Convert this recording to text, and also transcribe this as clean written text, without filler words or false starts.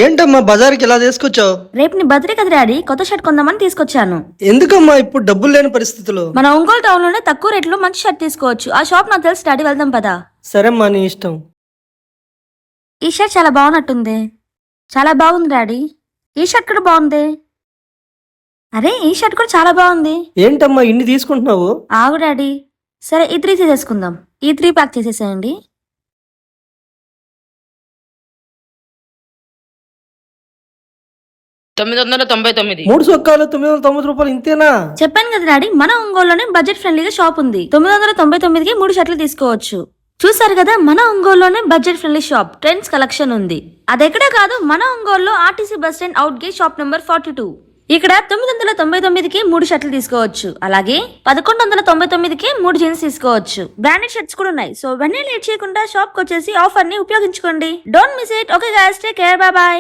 ఏంటమ్మా బజార్కి ఇలా తీసుకొచ్చావు? రేపు నీ బర్త్డే కదా డాడీ, కొత్త షర్ట్ కొందామని తీసుకొచ్చాను. ఎందుకమ్మా ఇప్పుడు డబ్బులు లేని పరిస్థితులు? మన ఒంగోలు టౌన్ లోనే తక్కువ రేట్లో మంచి షర్ట్ తీసుకోవచ్చు. ఆ షాప్ నాకు తెలుసు డాడీ, వెళ్దాం పదా. సరేమ్మా నీ ఇష్టం. ఈ షర్ట్ చాలా బాగున్నట్టుంది. చాలా బాగుంది డాడీ. ఈ షర్ట్ కూడా బాగుంది. అరే ఈ షర్ట్ కూడా చాలా బాగుంది. ఏంటమ్మా ఇన్ని తీసుకుంటున్నావు? ఆగు డాడీ. సరే ఈ 3 తీసేసుకుందాం. ఈ 3 ప్యాక్ చేసేసేయండి. $999. 3 సొక్కాలు 990 రూపాయలు ఇంతేనా? చెప్పాను కదా డాడీ, మన ఒంగోలులోనే బడ్జెట్ ఫ్రెండ్లీగా షాప్ ఉంది. 999కి 3 షర్ట్లు తీసుకోవచ్చు. చూసారు కదా, మన ఒంగోలులోనే budget friendly shop trends collection ఉంది. అదెక్కడే కాదు, మన ఒంగోలులో RTC bus stand out gate shop number 42. ఇక్కడ 999కి 3 షర్ట్లు తీసుకోవచ్చు. అలాగే 1199కి 3 జీన్స్ తీసుకోవచ్చు. బ్రాండెడ్ షర్ట్స్ కూడా ఉన్నాయి. సో వెంటనే లేట్ చేయకుండా షాప్ కి వచ్చేసి ఆఫర్ ని ఉపయోగించుకోండి. Don't miss it. Okay guys, take care, by by.